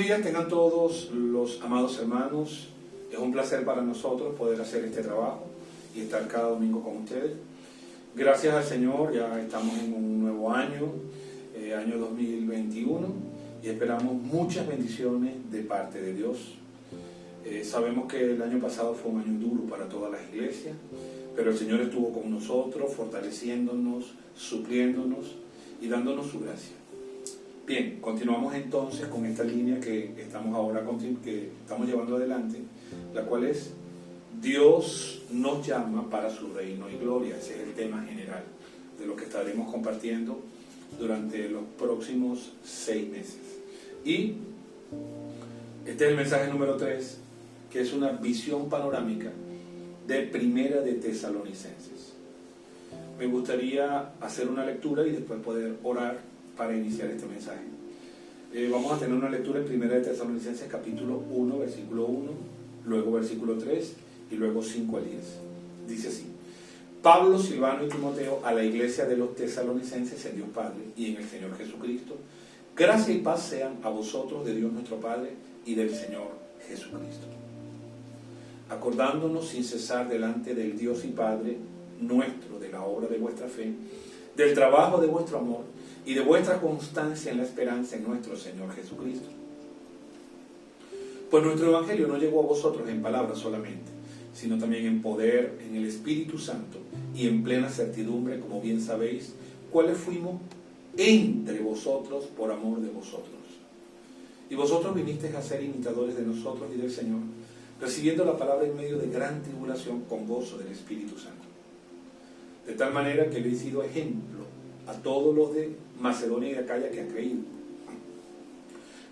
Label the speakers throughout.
Speaker 1: días tengan todos los amados hermanos. Es un placer para nosotros poder hacer este trabajo y estar cada domingo con ustedes. Gracias al Señor, ya estamos en un nuevo año, año 2021, y esperamos muchas bendiciones de parte de Dios. Sabemos que el año pasado fue un año duro para todas las iglesias, pero el Señor estuvo con nosotros, fortaleciéndonos, supliéndonos y dándonos su gracia. Bien, continuamos entonces con esta línea que estamos ahora que estamos llevando adelante, la cual es Dios nos llama para su reino y gloria. Ese es el tema general de lo que estaremos compartiendo durante los próximos 6 meses. Y este es el mensaje número 3, que es una visión panorámica de Primera de Tesalonicenses. Me gustaría hacer una lectura y después poder orar para iniciar este mensaje. Vamos a tener una lectura en Primera de Tesalonicenses capítulo 1, versículo 1, luego versículo 3 y luego 5 al 10. Dice así: Pablo, Silvano y Timoteo, a la iglesia de los tesalonicenses en Dios Padre y en el Señor Jesucristo, gracia y paz sean a vosotros de Dios nuestro Padre y del Señor Jesucristo. Acordándonos sin cesar delante del Dios y Padre nuestro de la obra de vuestra fe, del trabajo de vuestro amor y de vuestra constancia en la esperanza en nuestro Señor Jesucristo. Pues nuestro Evangelio no llegó a vosotros en palabras solamente, sino también en poder, en el Espíritu Santo y en plena certidumbre, como bien sabéis, cuáles fuimos entre vosotros por amor de vosotros. Y vosotros vinisteis a ser imitadores de nosotros y del Señor, recibiendo la palabra en medio de gran tribulación con gozo del Espíritu Santo. De tal manera que le he sido ejemplo a todos los de Macedonia y Acaya que han creído.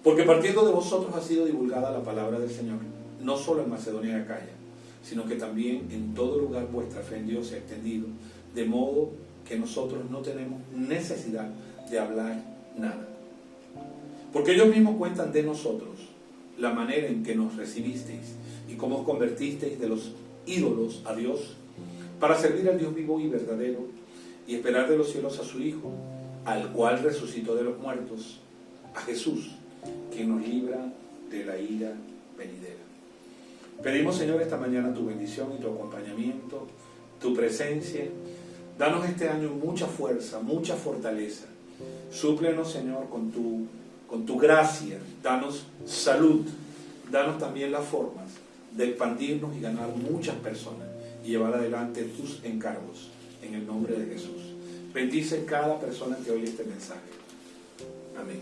Speaker 1: Porque partiendo de vosotros ha sido divulgada la palabra del Señor, no solo en Macedonia y Acaya, sino que también en todo lugar vuestra fe en Dios se ha extendido, de modo que nosotros no tenemos necesidad de hablar nada. Porque ellos mismos cuentan de nosotros la manera en que nos recibisteis y cómo os convertisteis de los ídolos a Dios, para servir al Dios vivo y verdadero y esperar de los cielos a su Hijo, al cual resucitó de los muertos, a Jesús, quien nos libra de la ira venidera. Pedimos, Señor, esta mañana tu bendición y tu acompañamiento, tu presencia. Danos este año mucha fuerza, mucha fortaleza. Súplenos, Señor, con tu gracia. Danos salud. Danos también las formas de expandirnos y ganar muchas personas y llevar adelante tus encargos en el nombre de Jesús. Bendice cada persona que oye este mensaje. Amén.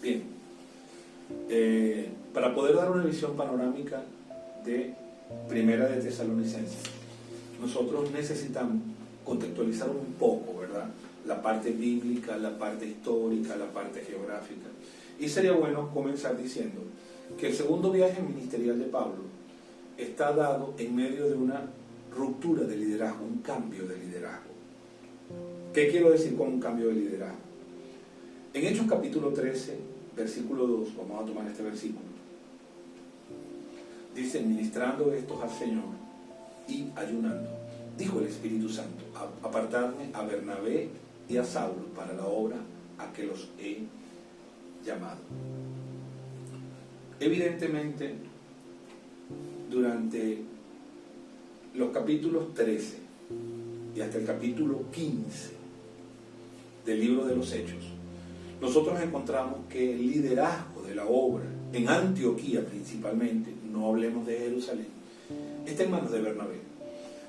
Speaker 1: Bien. Para poder dar una visión panorámica de Primera de Tesalonicenses, nosotros necesitamos contextualizar un poco, ¿verdad? La parte bíblica, la parte histórica, la parte geográfica. Y sería bueno comenzar diciendo que el segundo viaje ministerial de Pablo está dado en medio de una ruptura de liderazgo, un cambio de liderazgo. ¿Qué quiero decir con un cambio de liderazgo? En Hechos capítulo 13, versículo 2, vamos a tomar este versículo. Dice: ministrando estos al Señor y ayunando, dijo el Espíritu Santo: apartadme a Bernabé y a Saulo para la obra a que los he llamado. Evidentemente, durante los capítulos 13 y hasta el capítulo 15 del libro de los Hechos, nosotros encontramos que el liderazgo de la obra en Antioquía principalmente, no hablemos de Jerusalén, está en manos de Bernabé.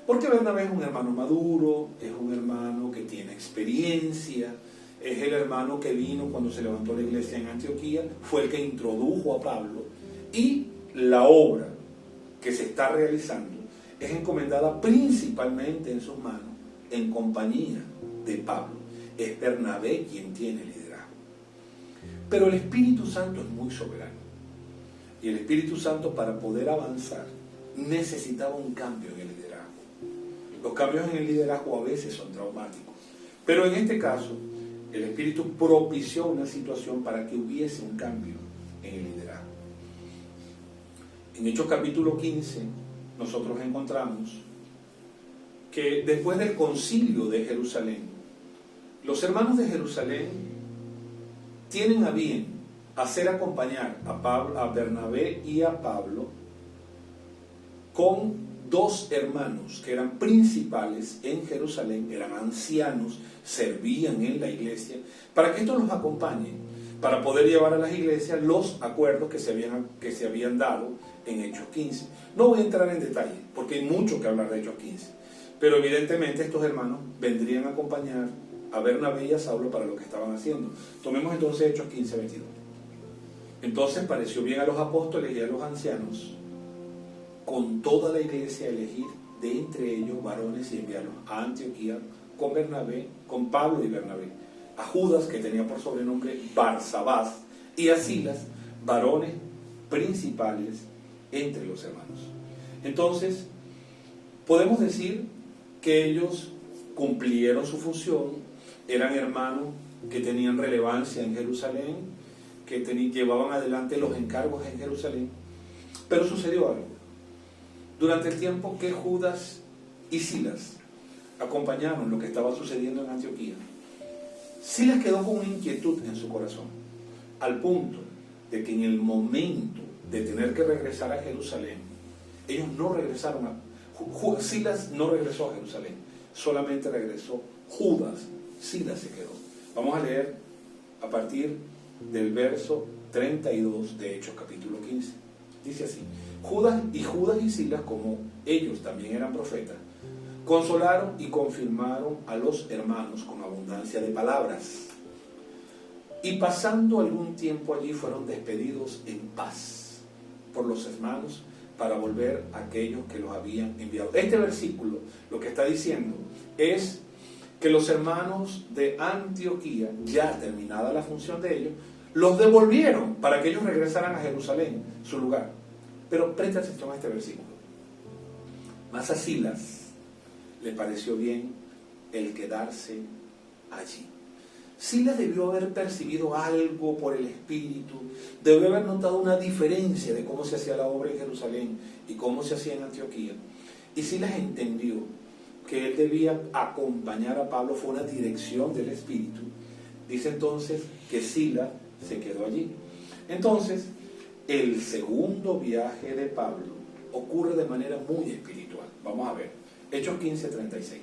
Speaker 1: Porque Bernabé es un hermano maduro, es un hermano que tiene experiencia, es el hermano que vino cuando se levantó la iglesia en Antioquía, fue el que introdujo a Pablo, y la obra que se está realizando es encomendada principalmente en sus manos, en compañía de Pablo. Es Bernabé quien tiene liderazgo. Pero el Espíritu Santo es muy soberano. Y el Espíritu Santo, para poder avanzar, necesitaba un cambio en el liderazgo. Los cambios en el liderazgo a veces son traumáticos. Pero en este caso, el Espíritu propició una situación para que hubiese un cambio en el liderazgo. En Hechos capítulo 15, nosotros encontramos que después del concilio de Jerusalén, los hermanos de Jerusalén tienen a bien hacer acompañar a Bernabé y a Pablo con dos hermanos que eran principales en Jerusalén, eran ancianos, servían en la iglesia, para que estos los acompañen, para poder llevar a las iglesias los acuerdos que se habían dado en Hechos 15. No voy a entrar en detalle, porque hay mucho que hablar de Hechos 15, pero evidentemente estos hermanos vendrían a acompañar a Bernabé y a Saulo para lo que estaban haciendo. Tomemos entonces Hechos 15, 22. Entonces pareció bien a los apóstoles y a los ancianos con toda la iglesia elegir de entre ellos varones y enviarlos a Antioquía con Pablo y Bernabé, a Judas, que tenía por sobrenombre Barsabás, y a Silas, varones principales entre los hermanos. Entonces, podemos decir que ellos cumplieron su función, eran hermanos que tenían relevancia en Jerusalén, que llevaban adelante los encargos en Jerusalén, pero sucedió algo. Durante el tiempo que Judas y Silas acompañaron lo que estaba sucediendo en Antioquía, Silas quedó con una inquietud en su corazón, al punto de que en el momento de tener que regresar a Jerusalén, ellos no regresaron Silas no regresó a Jerusalén, solamente regresó Judas. Silas se quedó. Vamos a leer a partir del verso 32 de Hechos capítulo 15. Dice así: Judas y Silas, como ellos también eran profetas, consolaron y confirmaron a los hermanos con abundancia de palabras. Y pasando algún tiempo allí fueron despedidos en paz por los hermanos para volver a aquellos que los habían enviado. Este versículo lo que está diciendo es que los hermanos de Antioquía, ya terminada la función de ellos, los devolvieron para que ellos regresaran a Jerusalén, su lugar. Pero presta atención a este versículo. Mas a Silas le pareció bien el quedarse allí. Silas debió haber percibido algo por el Espíritu, debió haber notado una diferencia de cómo se hacía la obra en Jerusalén y cómo se hacía en Antioquía. Y Silas entendió que él debía acompañar a Pablo, fue una dirección del Espíritu. Dice entonces que Silas se quedó allí. Entonces, el segundo viaje de Pablo ocurre de manera muy espiritual. Vamos a ver, Hechos 15, 36.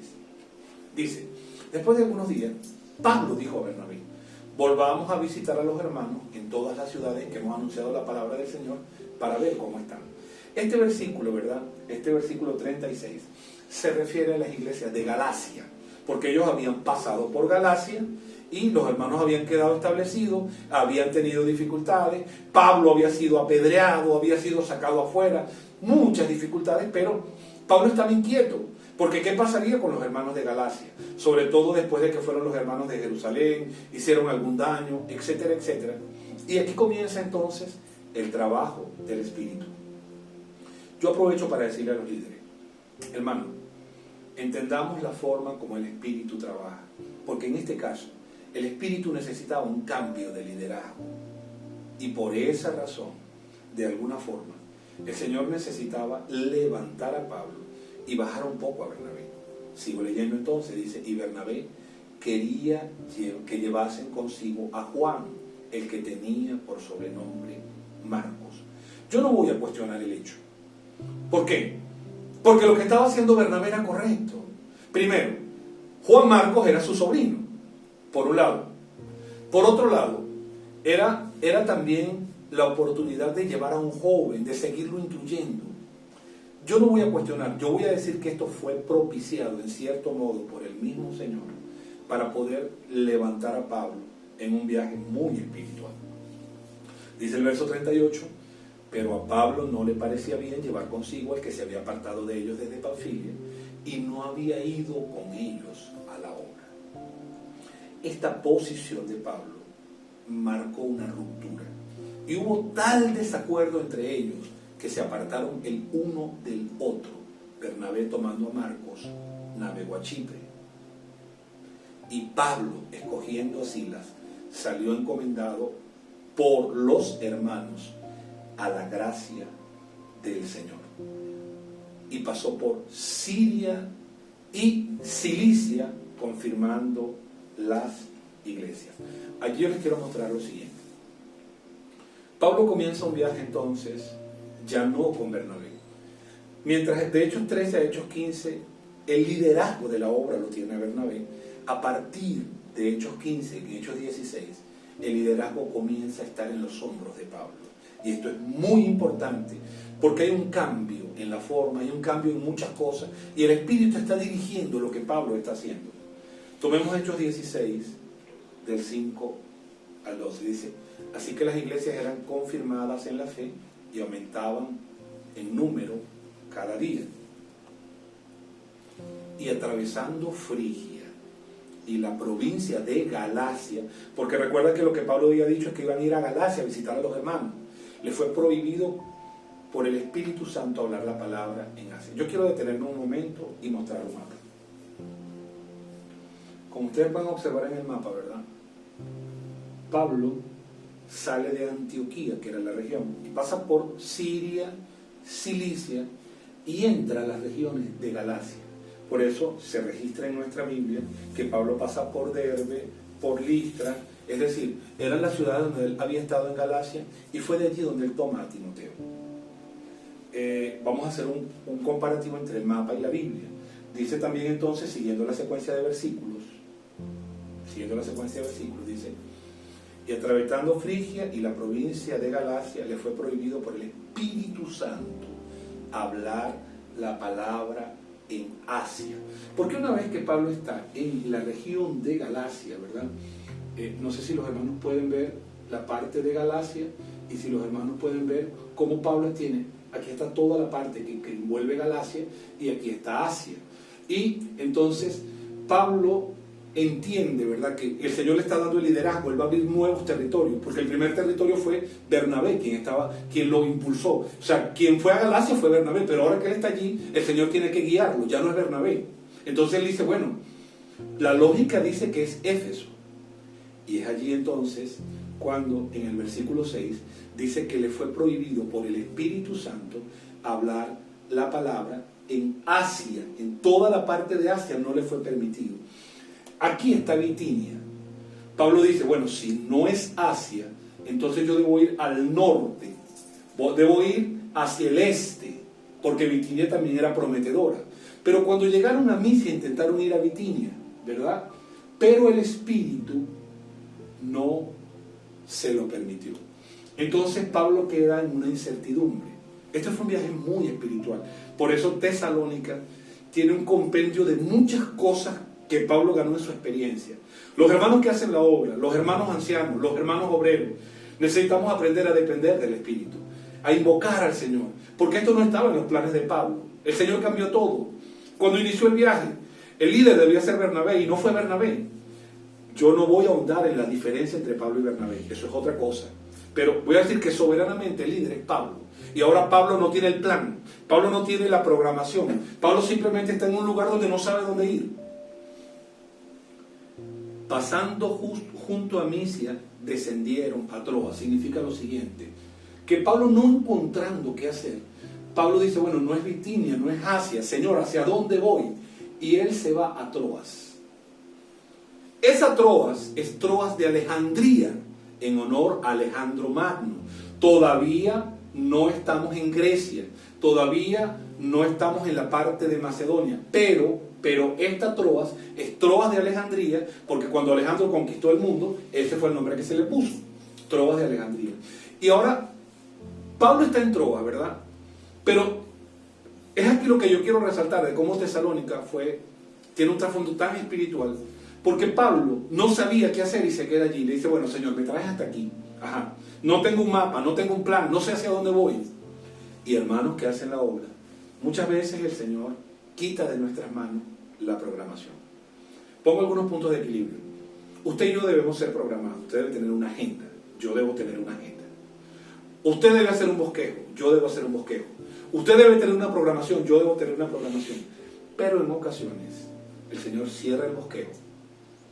Speaker 1: Dice: después de algunos días, Pablo dijo a Bernabé: volvamos a visitar a los hermanos en todas las ciudades en que hemos anunciado la palabra del Señor para ver cómo están. Este versículo, ¿verdad? Este versículo 36 se refiere a las iglesias de Galacia, porque ellos habían pasado por Galacia y los hermanos habían quedado establecidos, habían tenido dificultades, Pablo había sido apedreado, había sido sacado afuera, muchas dificultades, pero Pablo estaba inquieto, porque ¿qué pasaría con los hermanos de Galacia? Sobre todo después de que fueron los hermanos de Jerusalén, hicieron algún daño, etcétera, etcétera. Y aquí comienza entonces el trabajo del Espíritu. Yo aprovecho para decirle a los líderes: hermano, entendamos la forma como el Espíritu trabaja, porque en este caso el Espíritu necesitaba un cambio de liderazgo, y por esa razón, de alguna forma, el Señor necesitaba levantar a Pablo y bajar un poco a Bernabé. Sigo leyendo entonces, dice: y Bernabé quería que llevasen consigo a Juan, el que tenía por sobrenombre Marcos. Yo no voy a cuestionar el hecho. ¿Por qué? Porque lo que estaba haciendo Bernabé era correcto. Primero, Juan Marcos era su sobrino, por un lado. Por otro lado, era también la oportunidad de llevar a un joven, de seguirlo instruyendo. Yo no voy a cuestionar, yo voy a decir que esto fue propiciado en cierto modo por el mismo Señor para poder levantar a Pablo en un viaje muy espiritual. Dice el verso 38: pero a Pablo no le parecía bien llevar consigo al que se había apartado de ellos desde Panfilia y no había ido con ellos a la obra. Esta posición de Pablo marcó una ruptura y hubo tal desacuerdo entre ellos que se apartaron el uno del otro. Bernabé, tomando a Marcos, navegó a Chipre, y Pablo, escogiendo a Silas, salió encomendado por los hermanos a la gracia del Señor, y pasó por Siria y Cilicia, confirmando las iglesias. Aquí yo les quiero mostrar lo siguiente. Pablo comienza un viaje entonces, ya no con Bernabé. Mientras de Hechos 13 a Hechos 15, el liderazgo de la obra lo tiene Bernabé, a partir de Hechos 15 y Hechos 16, el liderazgo comienza a estar en los hombros de Pablo. Y esto es muy importante, porque hay un cambio en la forma, hay un cambio en muchas cosas, y el Espíritu está dirigiendo lo que Pablo está haciendo. Tomemos Hechos 16, del 5 al 12, dice: así que las iglesias eran confirmadas en la fe y aumentaban en número cada día. Y atravesando Frigia y la provincia de Galacia, porque recuerda que lo que Pablo había dicho es que iban a ir a Galacia a visitar a los hermanos, les fue prohibido por el Espíritu Santo hablar la palabra en Asia. Yo quiero detenerme un momento y mostrar un mapa. Como ustedes van a observar en el mapa, ¿verdad? Pablo sale de Antioquía, que era la región, y pasa por Siria, Cilicia, y entra a las regiones de Galacia. Por eso se registra en nuestra Biblia que Pablo pasa por Derbe, por Listra, es decir, eran las ciudades donde él había estado en Galacia, y fue de allí donde él toma a Timoteo. Vamos a hacer un comparativo entre el mapa y la Biblia. Dice también entonces, siguiendo la secuencia de versículos, dice: y atravesando Frigia y la provincia de Galacia, le fue prohibido por el Espíritu Santo hablar la palabra en Asia. Porque una vez que Pablo está en la región de Galacia, ¿verdad? No sé si los hermanos pueden ver la parte de Galacia, y si los hermanos pueden ver cómo Pablo tiene, aquí está toda la parte que envuelve Galacia, y aquí está Asia. Y entonces Pablo entiende, ¿verdad?, que el Señor le está dando el liderazgo, él va a abrir nuevos territorios, porque el primer territorio fue Bernabé, quien lo impulsó. O sea, quien fue a Galacia fue Bernabé, pero ahora que él está allí, el Señor tiene que guiarlo, ya no es Bernabé. Entonces él dice, bueno, la lógica dice que es Éfeso. Y es allí entonces cuando en el versículo 6 dice que le fue prohibido por el Espíritu Santo hablar la palabra en Asia. En toda la parte de Asia no le fue permitido. Aquí está Bitinia. Pablo dice, bueno, si no es Asia, entonces yo debo ir al norte, debo ir hacia el este, porque Bitinia también era prometedora. Pero cuando llegaron a Misia intentaron ir a Bitinia, ¿verdad? Pero el Espíritu no se lo permitió. Entonces Pablo queda en una incertidumbre. Este fue un viaje muy espiritual. Por eso Tesalónica tiene un compendio de muchas cosas que Pablo ganó en su experiencia. Los hermanos que hacen la obra, los hermanos ancianos, los hermanos obreros, necesitamos aprender a depender del Espíritu, a invocar al Señor, porque esto no estaba en los planes de Pablo. El Señor cambió todo. Cuando inició el viaje, el líder debía ser Bernabé y no fue Bernabé. Yo no voy a ahondar en la diferencia entre Pablo y Bernabé, eso es otra cosa. Pero voy a decir que soberanamente el líder es Pablo. Y ahora Pablo no tiene el plan, Pablo no tiene la programación, Pablo simplemente está en un lugar donde no sabe dónde ir. Pasando junto a Misia, descendieron a Troas. Significa lo siguiente, que Pablo no encontrando qué hacer, Pablo dice, bueno, no es Bitinia, no es Asia, Señor, ¿hacia dónde voy? Y él se va a Troas. Esa Troas es Troas de Alejandría, en honor a Alejandro Magno. Todavía no estamos en Grecia, todavía no estamos en la parte de Macedonia, pero esta Troas es Troas de Alejandría, porque cuando Alejandro conquistó el mundo, ese fue el nombre que se le puso, Troas de Alejandría. Y ahora, Pablo está en Troas, ¿verdad? Pero es aquí lo que yo quiero resaltar, de cómo Tesalónica tiene un trasfondo tan espiritual, porque Pablo no sabía qué hacer y se queda allí. Le dice, bueno, Señor, me traes hasta aquí. Ajá. No tengo un mapa, no tengo un plan, no sé hacia dónde voy. Y hermanos que hacen la obra, muchas veces el Señor quita de nuestras manos la programación. Pongo algunos puntos de equilibrio. Usted y yo debemos ser programados. Usted debe tener una agenda, yo debo tener una agenda. Usted debe hacer un bosquejo, yo debo hacer un bosquejo. Usted debe tener una programación, yo debo tener una programación. Pero en ocasiones el Señor cierra el bosquejo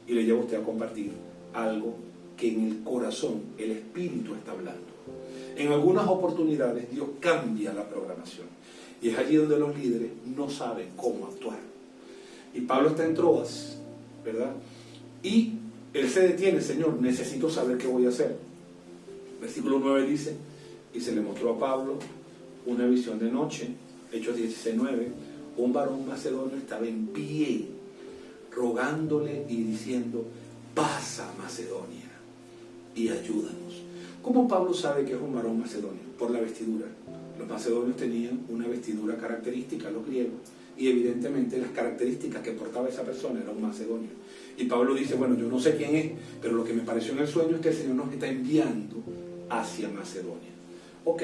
Speaker 1: y le lleva a usted a compartir algo que en el corazón el Espíritu está hablando. En algunas oportunidades Dios cambia la programación, y es allí donde los líderes no saben cómo actuar. Y Pablo está en Troas, ¿verdad? Y él se detiene, Señor, necesito saber qué voy a hacer. Versículo 9 dice: y se le mostró a Pablo una visión de noche. Hechos 16:9. Un varón macedonio estaba en pie, rogándole y diciendo: pasa a Macedonia y ayúdanos. ¿Cómo Pablo sabe que es un varón macedonio? Por la vestidura. Los macedonios tenían una vestidura característica, los griegos, y evidentemente las características que portaba esa persona era un macedonio. Y Pablo dice: bueno, yo no sé quién es, pero lo que me pareció en el sueño es que el Señor nos está enviando hacia Macedonia. Ok,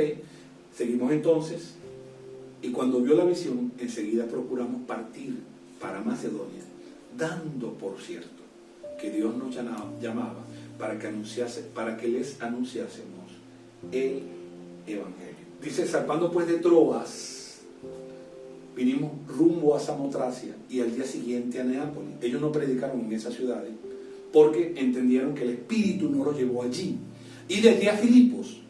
Speaker 1: seguimos entonces, y cuando vio la visión, enseguida procuramos partir para Macedonia, dando por cierto que Dios nos llamaba para que les anunciásemos el Evangelio. Dice: zarpando pues de Troas, vinimos rumbo a Samotracia y al día siguiente a Neápolis. Ellos no predicaron en esas ciudades porque entendieron que el Espíritu no los llevó allí. Y de allí a Filipos,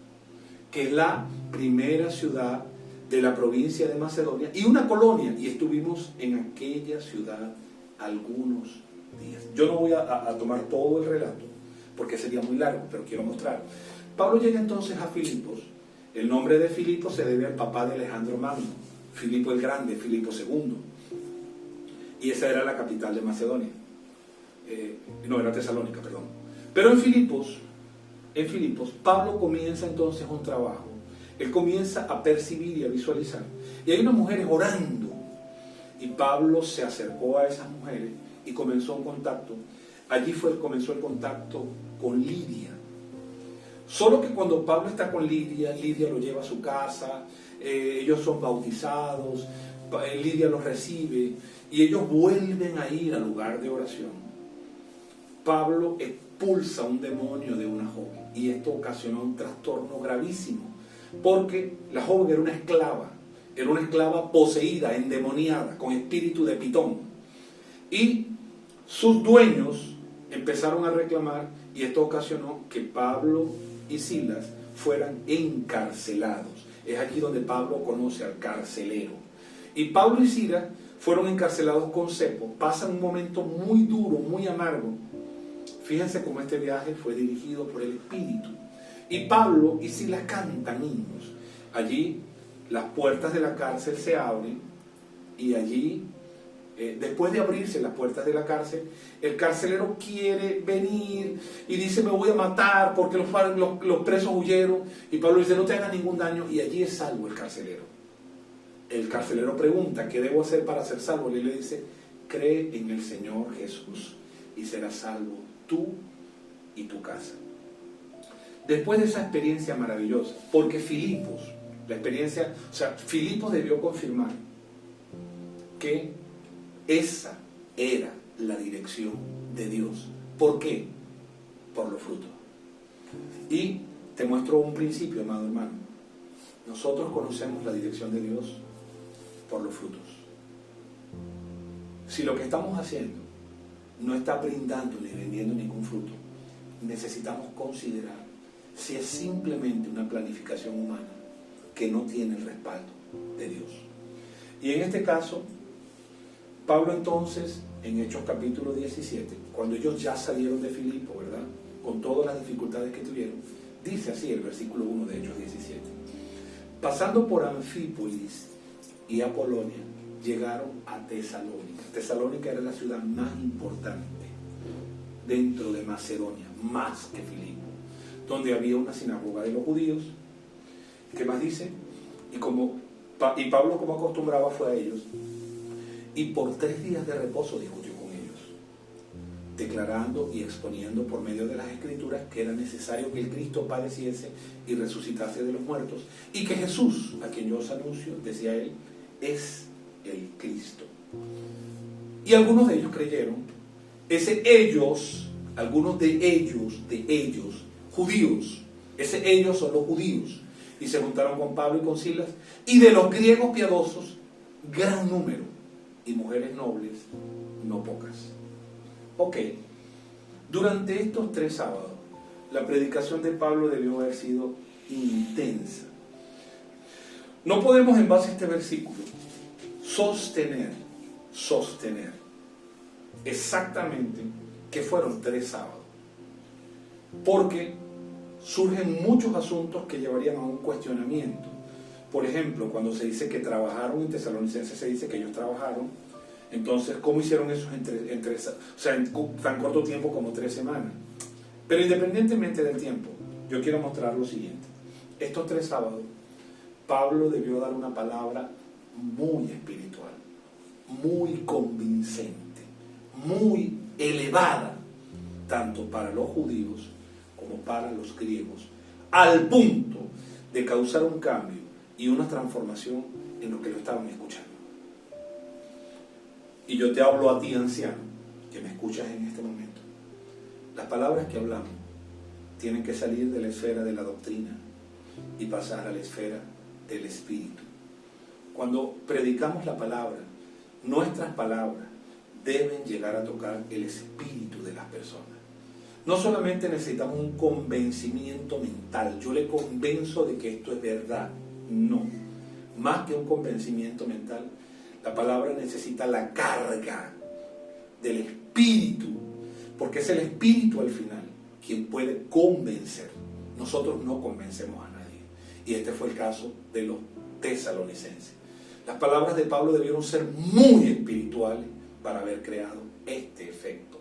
Speaker 1: que es la primera ciudad de la provincia de Macedonia y una colonia, y estuvimos en aquella ciudad algunos días. Yo no voy a tomar todo el relato porque sería muy largo, pero quiero mostrar. Pablo llega entonces a Filipos. El nombre de Filipos se debe al papá de Alejandro Magno, Filipo el Grande, Filipo II, y esa era la capital de Macedonia. No, era Tesalónica, perdón. Pero en Filipos, Pablo comienza entonces un trabajo. Él comienza a percibir y a visualizar. Y hay unas mujeres orando. Y Pablo se acercó a esas mujeres y comenzó un contacto. Allí comenzó el contacto con Lidia. Solo que cuando Pablo está con Lidia, Lidia lo lleva a su casa, ellos son bautizados, Lidia los recibe y ellos vuelven a ir al lugar de oración. Pablo expulsa un demonio de una joven y esto ocasionó un trastorno gravísimo, porque la joven era una esclava poseída, endemoniada, con espíritu de pitón, y sus dueños empezaron a reclamar, y esto ocasionó que Pablo y Silas fueran encarcelados. Es aquí donde Pablo conoce al carcelero. Y Pablo y Silas fueron encarcelados con cepo. Pasan un momento muy duro, muy amargo. Fíjense cómo este viaje fue dirigido por el Espíritu. Y Pablo y Silas cantan himnos. Allí las puertas de la cárcel se abren y allí, después de abrirse las puertas de la cárcel, el carcelero quiere venir y dice: me voy a matar porque los presos huyeron. Y Pablo dice: no te hagas ningún daño, y allí es salvo el carcelero. El carcelero pregunta: ¿qué debo hacer para ser salvo? Y él le dice: cree en el Señor Jesús y serás salvo tú y tu casa. Después de esa experiencia maravillosa, porque Filipos debió confirmar que esa era la dirección de Dios. ¿Por qué? Por los frutos. Y te muestro un principio, amado hermano. Nosotros conocemos la dirección de Dios por los frutos. Si lo que estamos haciendo no está brindando ni vendiendo ningún fruto, necesitamos considerar si es simplemente una planificación humana que no tiene el respaldo de Dios. Y en este caso, Pablo entonces, en Hechos capítulo 17, cuando ellos ya salieron de Filipo, ¿verdad?, con todas las dificultades que tuvieron, dice así el versículo 1 de Hechos 17: pasando por Anfípolis y Apolonia, llegaron a Tesalónica. Tesalónica era la ciudad más importante dentro de Macedonia, más que Filipo, donde había una sinagoga de los judíos. ¿Qué más dice? Y Pablo, como acostumbraba, fue a ellos, y por 3 días de reposo discutió con ellos, declarando y exponiendo por medio de las Escrituras que era necesario que el Cristo padeciese y resucitase de los muertos, y que Jesús, a quien yo os anuncio, decía él, es el Cristo. Y algunos de ellos creyeron. Algunos de ellos, judíos, ellos son los judíos, y se juntaron con Pablo y con Silas, y de los griegos piadosos, gran número, y mujeres nobles, no pocas. Ok, durante estos 3 sábados, la predicación de Pablo debió haber sido intensa. No podemos, en base a este versículo, sostener exactamente que fueron 3 sábados, porque surgen muchos asuntos que llevarían a un cuestionamiento. Por ejemplo, cuando se dice que trabajaron en Tesalonicenses, se dice que ellos trabajaron. Entonces, ¿cómo hicieron eso en tan corto tiempo como 3 semanas? Pero independientemente del tiempo, yo quiero mostrar lo siguiente. Estos 3 sábados, Pablo debió dar una palabra muy espiritual, muy convincente, muy elevada, tanto para los judíos como para los griegos, al punto de causar un cambio y una transformación en los que lo estaban escuchando. Y yo te hablo a ti, anciano, que me escuchas en este momento. Las palabras que hablamos tienen que salir de la esfera de la doctrina y pasar a la esfera del espíritu. Cuando predicamos la palabra, nuestras palabras deben llegar a tocar el espíritu de las personas. No solamente necesitamos un convencimiento mental, yo le convenzo de que esto es verdad. No, más que un convencimiento mental, la palabra necesita la carga del espíritu, porque es el espíritu al final quien puede convencer. Nosotros no convencemos a nadie. Y este fue el caso de los tesalonicenses. Las palabras de Pablo debieron ser muy espirituales para haber creado este efecto.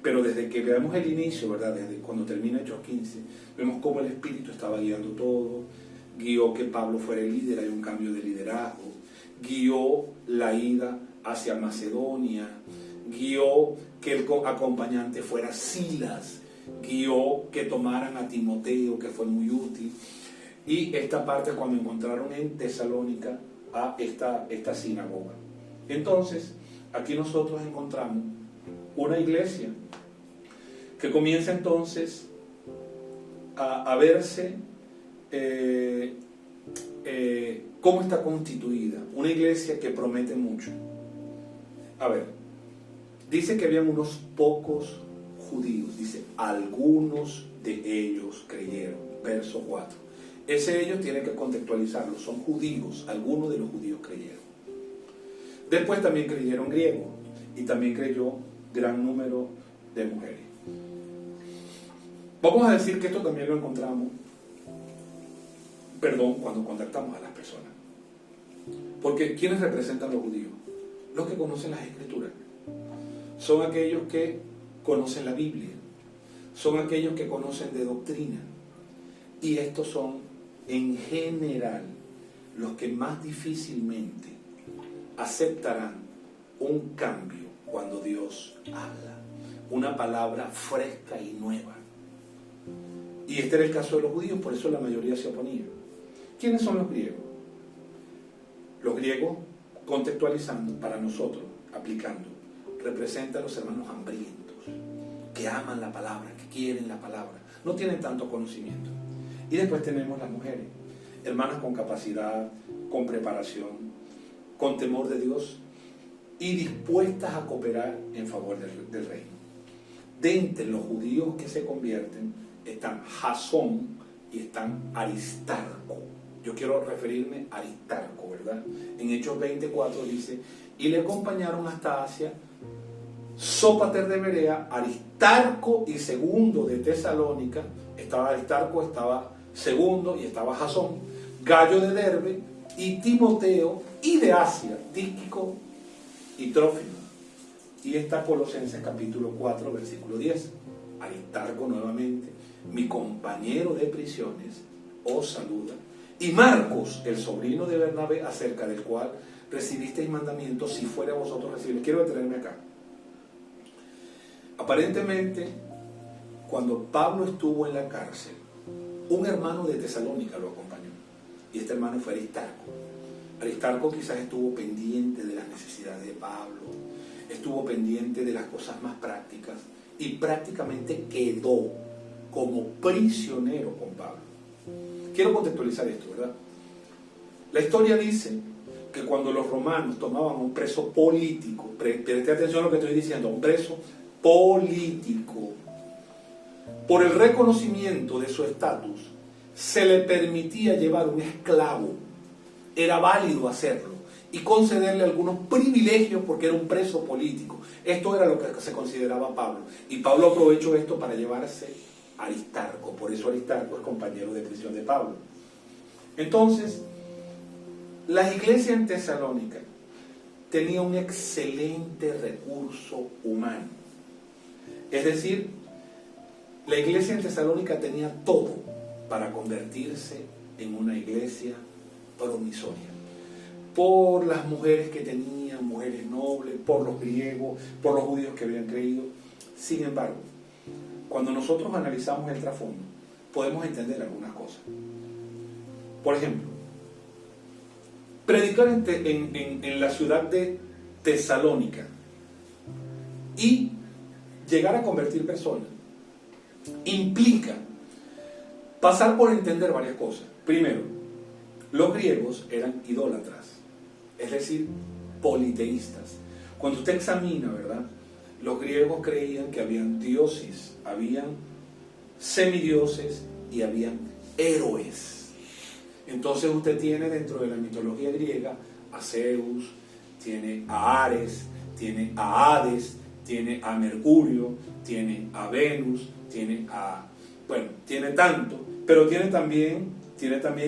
Speaker 1: Pero desde que veamos el inicio, ¿verdad? Desde cuando termina Hechos 15, vemos cómo el Espíritu estaba guiando todo, guió que Pablo fuera el líder, hay un cambio de liderazgo, guió la ida hacia Macedonia, guió que el acompañante fuera Silas, guió que tomaran a Timoteo, que fue muy útil. Y esta parte es cuando encontraron en Tesalónica a esta sinagoga. Entonces, aquí nosotros encontramos una iglesia que comienza entonces a verse cómo está constituida. Una iglesia que promete mucho. A ver, dice que habían unos pocos judíos, dice, algunos de ellos creyeron, verso 4. Ese ellos tiene que contextualizarlo, son judíos, algunos de los judíos creyeron. Después también creyeron griegos y también creyó gran número de mujeres. Vamos a decir que esto también lo encontramos, cuando contactamos a las personas. Porque ¿quiénes representan a los judíos? Los que conocen las escrituras. Son aquellos que conocen la Biblia. Son aquellos que conocen de doctrina. Y estos son, en general, los que más difícilmente aceptarán un cambio cuando Dios habla. Una palabra fresca y nueva. Y este era el caso de los judíos, por eso la mayoría se oponía. ¿Quiénes son los griegos? Los griegos, contextualizando para nosotros, aplicando, representan a los hermanos hambrientos, que aman la palabra, que quieren la palabra, no tienen tanto conocimiento. Y después tenemos las mujeres, hermanas con capacidad, con preparación, con temor de Dios y dispuestas a cooperar en favor del reino. De entre los judíos que se convierten están Jasón y están Aristarco. Yo quiero referirme a Aristarco, ¿verdad? En Hechos 24 dice, y le acompañaron hasta Asia Sópater de Berea, Aristarco y Segundo de Tesalónica. Estaba Aristarco, estaba Segundo y estaba Jasón, Gallo de Derbe y Timoteo, y de Asia, Tíquico y Trófimo. Y está Colosenses capítulo 4, versículo 10. Aristarco nuevamente, mi compañero de prisiones, os saluda. Y Marcos, el sobrino de Bernabé, acerca del cual recibisteis mandamientos, si fuera vosotros recibirles. Quiero detenerme acá. Aparentemente, cuando Pablo estuvo en la cárcel, un hermano de Tesalónica lo acompañó. Y este hermano fue Aristarco. Aristarco quizás estuvo pendiente de las necesidades de Pablo, estuvo pendiente de las cosas más prácticas y prácticamente quedó como prisionero con Pablo. Quiero contextualizar esto, ¿verdad? La historia dice que cuando los romanos tomaban un preso político, preste atención a lo que estoy diciendo, un preso político, por el reconocimiento de su estatus, se le permitía llevar un esclavo, era válido hacerlo, y concederle algunos privilegios porque era un preso político. Esto era lo que se consideraba Pablo, y Pablo aprovechó esto para llevarse Aristarco. Por eso Aristarco es compañero de prisión de Pablo. Entonces, la iglesia en Tesalónica tenía un excelente recurso humano. Es decir, la iglesia en Tesalónica tenía todo para convertirse en una iglesia promisoria. Por las mujeres que tenían, mujeres nobles, por los griegos, por los judíos que habían creído. Sin embargo, cuando nosotros analizamos el trasfondo, podemos entender algunas cosas. Por ejemplo, predicar en la ciudad de Tesalónica y llegar a convertir personas implica pasar por entender varias cosas. Primero, los griegos eran idólatras, es decir, politeístas. Cuando usted examina, ¿verdad?, los griegos creían que habían dioses, habían semidioses y habían héroes. Entonces usted tiene dentro de la mitología griega a Zeus, tiene a Ares, tiene a Hades, tiene a Mercurio, tiene a Venus, tiene a... bueno, tiene tanto, pero tiene también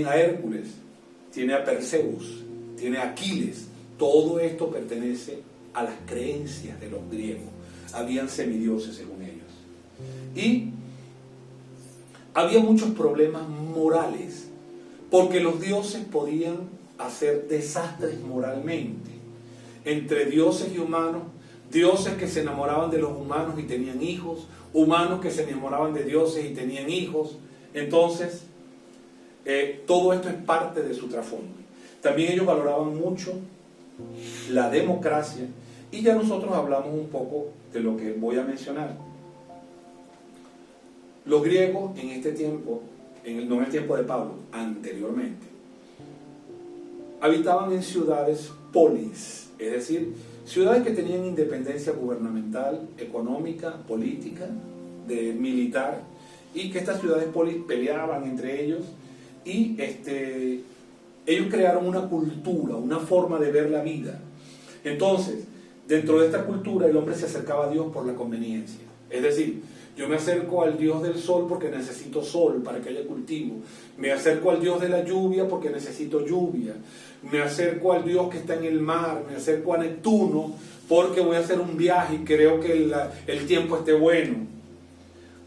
Speaker 1: a Hércules, tiene a Perseus, tiene a Aquiles. Todo esto pertenece a las creencias de los griegos. Habían semidioses según ellos. Y había muchos problemas morales, porque los dioses podían hacer desastres moralmente. Entre dioses y humanos, dioses que se enamoraban de los humanos y tenían hijos, humanos que se enamoraban de dioses y tenían hijos. Entonces, todo esto es parte de su trasfondo. También ellos valoraban mucho la democracia, y ya nosotros hablamos un poco de lo que voy a mencionar. Los griegos en este tiempo, no en el tiempo de Pablo, anteriormente, habitaban en ciudades polis, es decir, ciudades que tenían independencia gubernamental, económica, política, militar, y que estas ciudades polis peleaban entre ellos, y ellos crearon una cultura, una forma de ver la vida. Entonces, dentro de esta cultura el hombre se acercaba a Dios por la conveniencia. Es decir, yo me acerco al Dios del sol porque necesito sol para que haya cultivo. Me acerco al Dios de la lluvia porque necesito lluvia. Me acerco al Dios que está en el mar. Me acerco a Neptuno porque voy a hacer un viaje y creo que el tiempo esté bueno.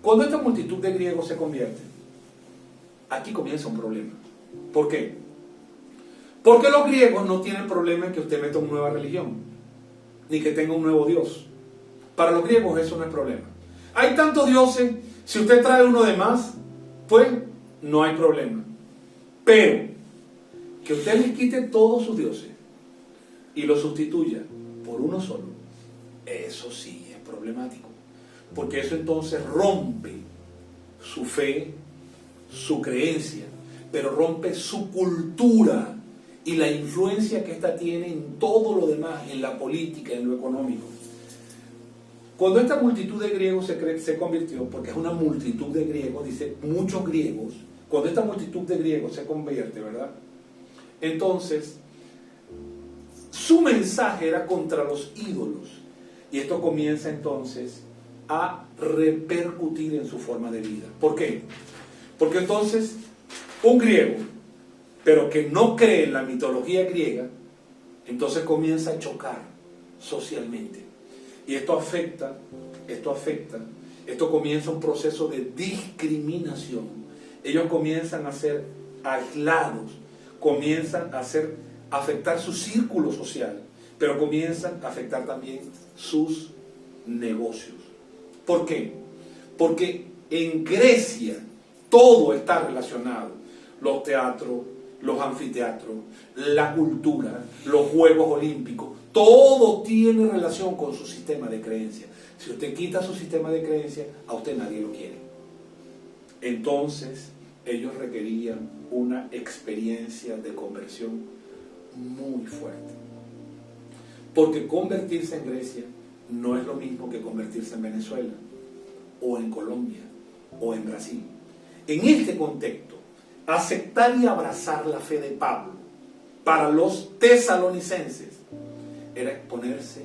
Speaker 1: Cuando esta multitud de griegos se convierte, aquí comienza un problema. ¿Por qué? Porque los griegos no tienen problema en que usted meta una nueva religión, ni que tenga un nuevo Dios. Para los griegos eso no es problema. Hay tantos dioses, si usted trae uno de más, pues no hay problema. Pero que usted les quite todos sus dioses y los sustituya por uno solo, eso sí es problemático. Porque eso entonces rompe su fe, su creencia, pero rompe su cultura y la influencia que ésta tiene en todo lo demás, en la política, en lo económico. Cuando esta multitud de griegos se convirtió, porque es una multitud de griegos, dice muchos griegos, cuando esta multitud de griegos se convierte, ¿verdad? Entonces, su mensaje era contra los ídolos. Y esto comienza entonces a repercutir en su forma de vida. ¿Por qué? Porque entonces, un griego, pero que no cree en la mitología griega, entonces comienza a chocar socialmente. Y esto comienza un proceso de discriminación. Ellos comienzan a ser aislados, comienzan a afectar su círculo social, pero comienzan a afectar también sus negocios. ¿Por qué? Porque en Grecia todo está relacionado. Los teatros, los anfiteatros, la cultura, los Juegos Olímpicos, todo tiene relación con su sistema de creencia. Si usted quita su sistema de creencia, a usted nadie lo quiere. Entonces, ellos requerían una experiencia de conversión muy fuerte. Porque convertirse en Grecia no es lo mismo que convertirse en Venezuela, o en Colombia, o en Brasil. En este contexto, aceptar y abrazar la fe de Pablo para los tesalonicenses era exponerse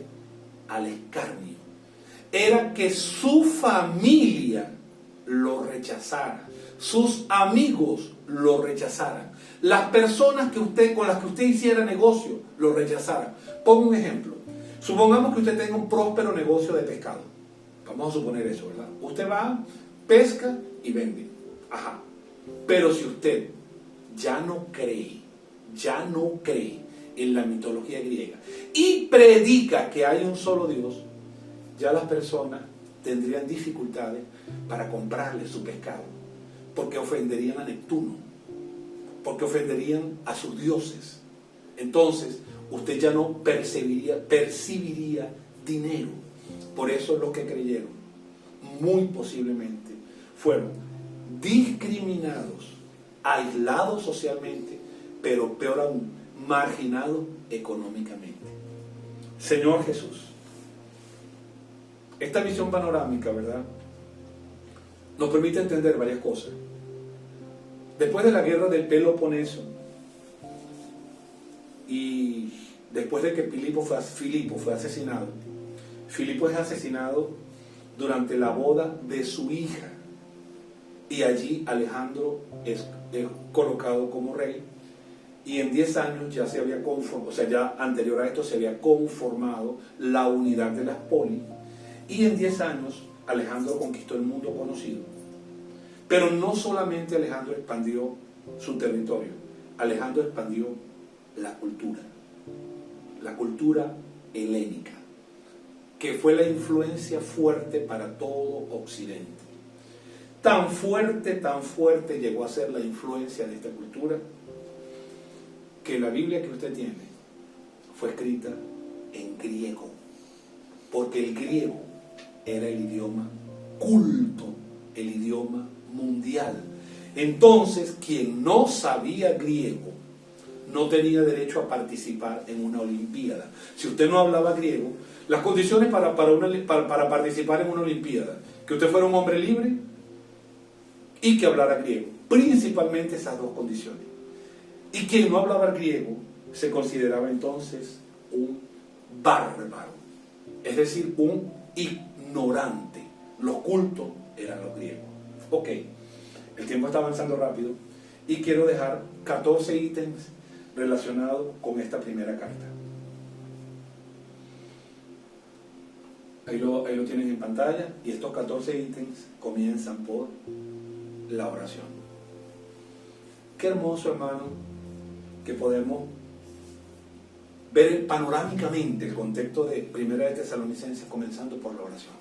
Speaker 1: al escarnio. Era que su familia lo rechazara, sus amigos lo rechazaran, las personas con las que usted hiciera negocio lo rechazaran. Pongo un ejemplo. Supongamos que usted tenga un próspero negocio de pescado. Vamos a suponer eso, ¿verdad? Usted va, pesca y vende. Ajá. Pero si usted ya no cree en la mitología griega y predica que hay un solo Dios, ya las personas tendrían dificultades para comprarle su pescado, porque ofenderían a Neptuno, porque ofenderían a sus dioses. Entonces, usted ya no percibiría dinero. Por eso los que creyeron, muy posiblemente, fueron discriminados, aislados socialmente, pero peor aún, marginados económicamente. Señor Jesús, esta visión panorámica, ¿verdad?, nos permite entender varias cosas. Después de la guerra del Peloponeso y después de que Filipo fue asesinado, Filipo es asesinado durante la boda de su hija, y allí Alejandro es colocado como rey, y en 10 años ya se había conformado, o sea, ya anterior a esto se había conformado la unidad de las polis, y en 10 años Alejandro conquistó el mundo conocido. Pero no solamente Alejandro expandió su territorio, Alejandro expandió la cultura helénica, que fue la influencia fuerte para todo Occidente. Tan fuerte llegó a ser la influencia de esta cultura, que la Biblia que usted tiene fue escrita en griego, porque el griego era el idioma culto, el idioma mundial. Entonces, quien no sabía griego no tenía derecho a participar en una olimpiada. Si usted no hablaba griego, las condiciones para participar en una olimpiada: que usted fuera un hombre libre y que hablara griego. Principalmente esas dos condiciones. Y quien no hablaba griego se consideraba entonces un bárbaro, es decir, un ignorante. Los cultos eran los griegos. Ok, el tiempo está avanzando rápido y quiero dejar 14 ítems relacionados con esta primera carta. Ahí lo tienen en pantalla, y estos 14 ítems comienzan por la oración. Qué hermoso, hermano, que podemos ver panorámicamente el contexto de Primera de Tesalonicenses comenzando por la oración.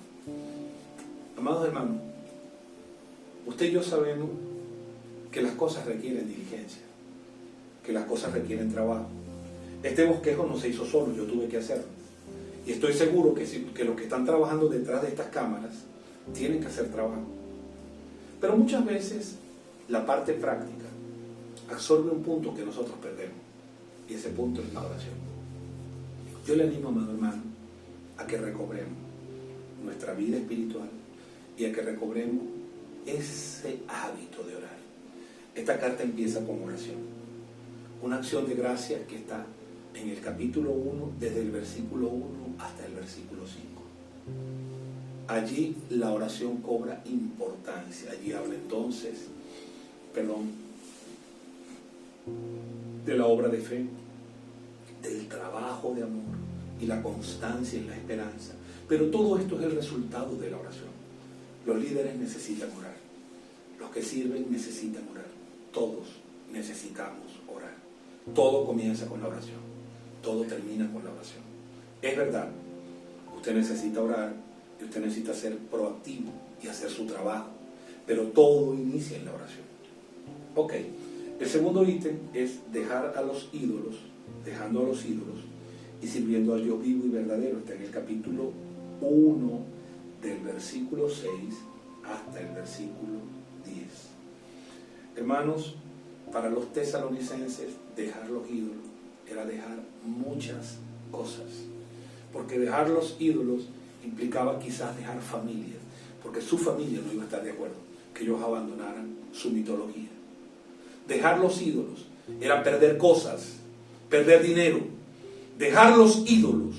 Speaker 1: Amados hermanos, usted y yo sabemos que las cosas requieren diligencia, que las cosas requieren trabajo. Este bosquejo no se hizo solo, yo tuve que hacerlo. Y estoy seguro que los que están trabajando detrás de estas cámaras tienen que hacer trabajo. Pero muchas veces la parte práctica absorbe un punto que nosotros perdemos, y ese punto es la oración. Yo le animo, amado hermano, a que recobremos nuestra vida espiritual y a que recobremos ese hábito de orar. Esta carta empieza con oración, una acción de gracias que está en el capítulo 1, desde el versículo 1 hasta el versículo 5. Allí la oración cobra importancia. Allí habla entonces, de la obra de fe, del trabajo de amor y la constancia en la esperanza. Pero todo esto es el resultado de la oración. Los líderes necesitan orar, los que sirven necesitan orar, todos necesitamos orar. Todo comienza con la oración, todo termina con la oración. Es verdad, usted necesita orar y usted necesita ser proactivo y hacer su trabajo, pero todo inicia en la oración. Ok, el segundo ítem es dejar a los ídolos, dejando a los ídolos y sirviendo al Dios vivo y verdadero. Está en el capítulo 1, del versículo 6 hasta el versículo 10. Hermanos, para los tesalonicenses, dejar los ídolos era dejar muchas cosas, porque dejar los ídolos implicaba quizás dejar familias, porque su familia no iba a estar de acuerdo que ellos abandonaran su mitología. Dejar los ídolos era perder cosas, perder dinero. Dejar los ídolos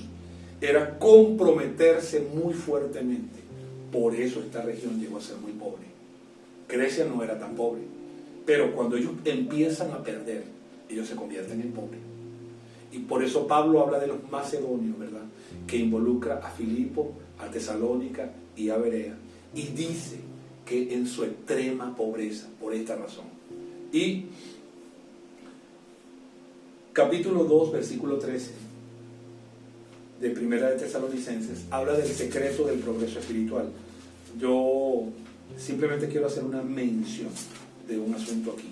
Speaker 1: era comprometerse muy fuertemente. Por eso esta región llegó a ser muy pobre. Grecia no era tan pobre, pero cuando ellos empiezan a perder, ellos se convierten en pobres. Y por eso Pablo habla de los macedonios, ¿verdad? Que involucra a Filipo, a Tesalónica y a Berea. Y dice que en su extrema pobreza, por esta razón. Y capítulo 2, versículo 13 de Primera de Tesalonicenses habla del secreto del progreso espiritual. Yo simplemente quiero hacer una mención de un asunto aquí.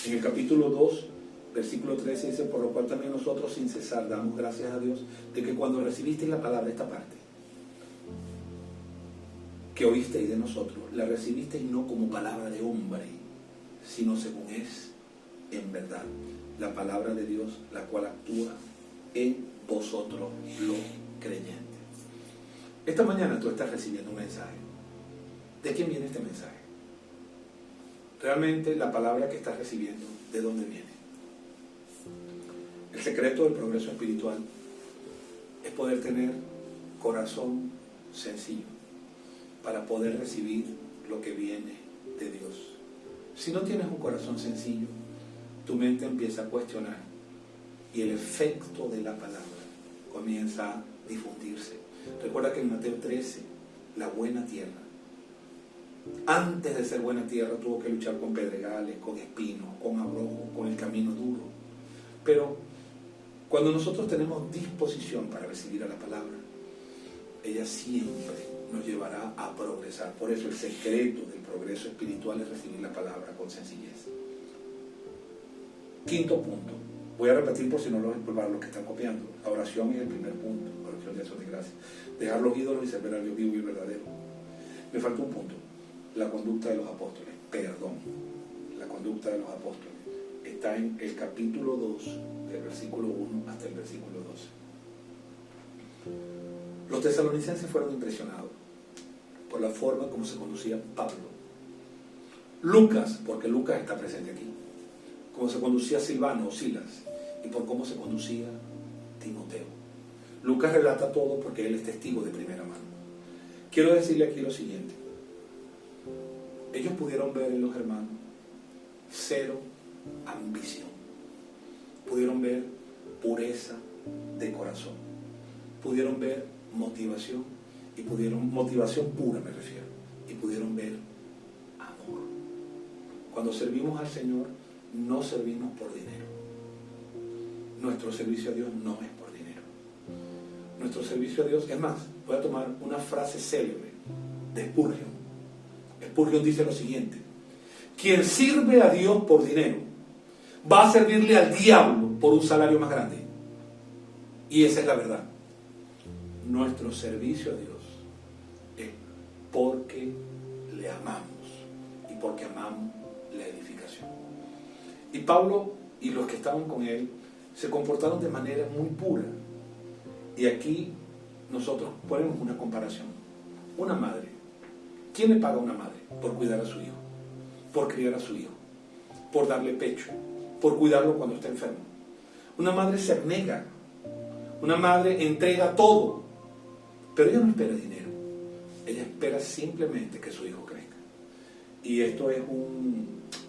Speaker 1: En el capítulo 2, versículo 13 dice: por lo cual también nosotros sin cesar damos gracias a Dios de que cuando recibisteis la palabra, esta parte, que oísteis de nosotros, la recibisteis no como palabra de hombre, sino según es en verdad la palabra de Dios, la cual actúa en vosotros los creyentes. Esta mañana tú estás recibiendo un mensaje. ¿De quién viene este mensaje? Realmente la palabra que estás recibiendo, ¿de dónde viene? El secreto del progreso espiritual es poder tener corazón sencillo para poder recibir lo que viene de Dios. Si no tienes un corazón sencillo, tu mente empieza a cuestionar y el efecto de la palabra comienza a difundirse. Recuerda que en Mateo 13, la buena tierra, antes de ser buena tierra, tuvo que luchar con pedregales, con espinos, con abrojos, con el camino duro. Pero cuando nosotros tenemos disposición para recibir a la palabra, ella siempre nos llevará a progresar. Por eso el secreto del progreso espiritual es recibir la palabra con sencillez. Quinto punto. Voy a repetir por si no para los que están copiando. La oración es el primer punto. Oración de acción de gracias. Dejar los ídolos y servir al Dios vivo y verdadero. Me falta un punto. La conducta de los apóstoles. Perdón. La conducta de los apóstoles. Está en el capítulo 2, del versículo 1 hasta el versículo 12. Los tesalonicenses fueron impresionados por la forma como se conducía Pablo. Lucas, porque Lucas está presente aquí, cómo se conducía Silvano o Silas, y por cómo se conducía Timoteo. Lucas relata todo porque él es testigo de primera mano. Quiero decirle aquí lo siguiente: ellos pudieron ver en los hermanos cero ambición, pudieron ver pureza de corazón, pudieron ver motivación, y motivación pura me refiero, y pudieron ver amor. Cuando servimos al Señor, no servimos por dinero. Nuestro servicio a Dios no es por dinero. Nuestro servicio a Dios, es más, voy a tomar una frase célebre de Spurgeon. Spurgeon dice lo siguiente: quien sirve a Dios por dinero va a servirle al diablo por un salario más grande. Y esa es la verdad. Nuestro servicio a Dios es porque le amamos y porque amamos la edificación. Y Pablo y los que estaban con él se comportaron de manera muy pura. Y aquí nosotros ponemos una comparación. Una madre. ¿Quién le paga a una madre? Por cuidar a su hijo, por criar a su hijo, por darle pecho, por cuidarlo cuando está enfermo. Una madre se abnega. Una madre entrega todo. Pero ella no espera dinero. Ella espera simplemente que su hijo crezca. Y esto es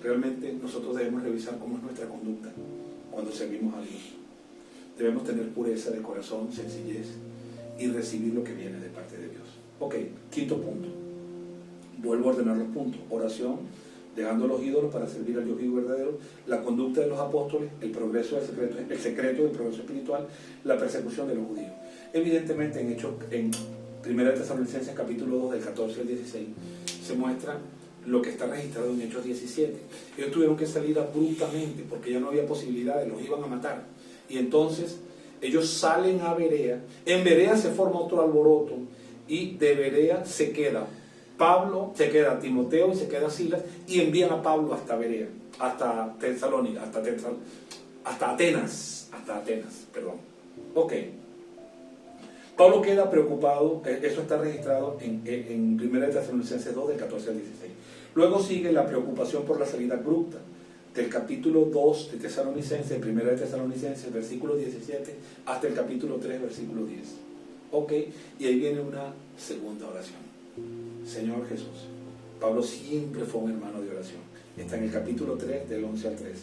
Speaker 1: realmente nosotros debemos revisar cómo es nuestra conducta cuando servimos a Dios. Debemos tener pureza de corazón, sencillez y recibir lo que viene de parte de Dios. Ok, quinto punto. Vuelvo a ordenar los puntos. Oración, dejando los ídolos para servir al Dios vivo y verdadero, la conducta de los apóstoles, el secreto del progreso espiritual, la persecución de los judíos. Evidentemente en 1 Tesalonicenses capítulo 2 del 14 al 16 se muestra lo que está registrado en Hechos 17. Ellos tuvieron que salir abruptamente porque ya no había posibilidades, los iban a matar. Y entonces ellos salen a Berea. En Berea se forma otro alboroto y de Berea se queda Pablo, se queda Timoteo y se queda Silas, y envían a Pablo hasta Berea, hasta Tesalónica, hasta Atenas, perdón. Ok. Pablo queda preocupado, eso está registrado en 1 Tesalonicenses 2 del 14 al 16. Luego sigue la preocupación por la salida abrupta, del capítulo 2 de Tesalonicenses, 1 Tesalonicenses, versículo 17, hasta el capítulo 3, versículo 10. Ok, y ahí viene una segunda oración. Señor Jesús, Pablo siempre fue un hermano de oración. Está en el capítulo 3, del 11 al 13.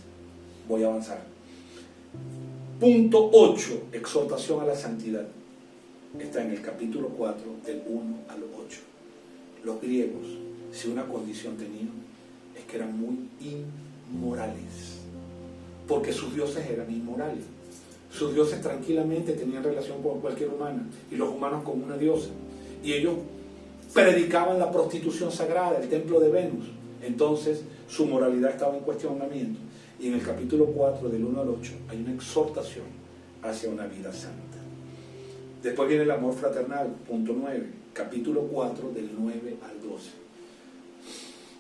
Speaker 1: Voy a avanzar. Punto 8, exhortación a la santidad. Está en el capítulo 4, del 1 al 8. Los griegos, si una condición tenían, es que eran muy inmorales, porque sus dioses eran inmorales. Sus dioses tranquilamente tenían relación con cualquier humana, y los humanos con una diosa. Y ellos predicaban la prostitución sagrada, el templo de Venus. Entonces su moralidad estaba en cuestionamiento. Y en el capítulo 4, del 1 al 8, hay una exhortación hacia una vida santa. Después viene el amor fraternal, punto 9, capítulo 4, del 9 al 12.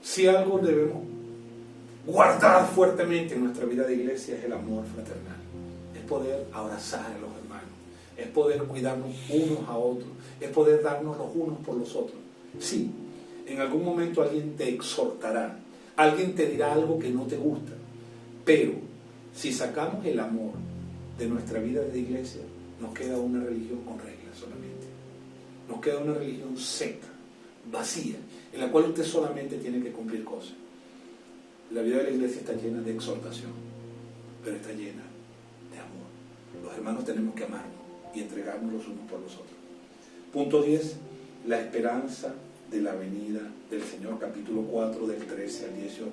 Speaker 1: Si algo debemos guardar fuertemente en nuestra vida de iglesia es el amor fraternal. Es poder abrazar a los hermanos, es poder cuidarnos unos a otros, es poder darnos los unos por los otros. Sí, en algún momento alguien te exhortará, alguien te dirá algo que no te gusta, pero si sacamos el amor de nuestra vida de iglesia, nos queda una religión con reglas solamente. Nos queda una religión seca, vacía, en la cual usted solamente tiene que cumplir cosas. La vida de la iglesia está llena de exhortación, pero está llena de amor. Los hermanos tenemos que amarnos y entregarnos los unos por los otros. Punto 10, la esperanza de la venida del Señor, capítulo 4, del 13 al 18.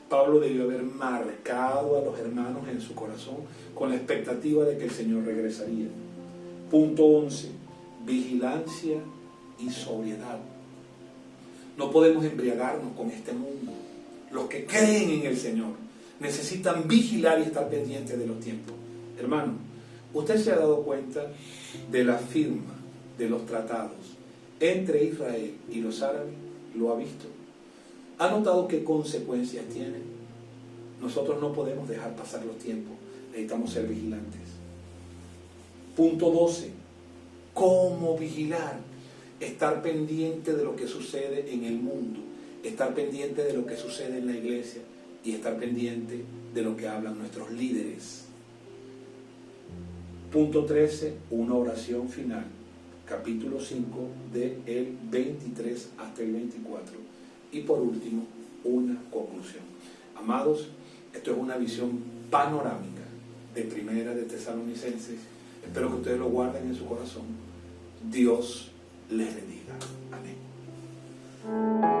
Speaker 1: Pablo debió haber marcado a los hermanos en su corazón con la expectativa de que el Señor regresaría. Punto 11, vigilancia y sobriedad. No podemos embriagarnos con este mundo. Los que creen en el Señor necesitan vigilar y estar pendientes de los tiempos. Hermano, usted se ha dado cuenta de la firma de los tratados entre Israel y los árabes. ¿Lo ha visto? ¿Ha notado qué consecuencias tienen? Nosotros no podemos dejar pasar los tiempos. Necesitamos ser vigilantes. Punto 12. ¿Cómo vigilar? Estar pendiente de lo que sucede en el mundo, estar pendiente de lo que sucede en la iglesia y estar pendiente de lo que hablan nuestros líderes. Punto 13, una oración final, capítulo 5, del 23 hasta el 24. Y por último, una conclusión. Amados, esto es una visión panorámica de Primera de Tesalonicenses. Espero que ustedes lo guarden en su corazón. Dios les bendiga. Amén.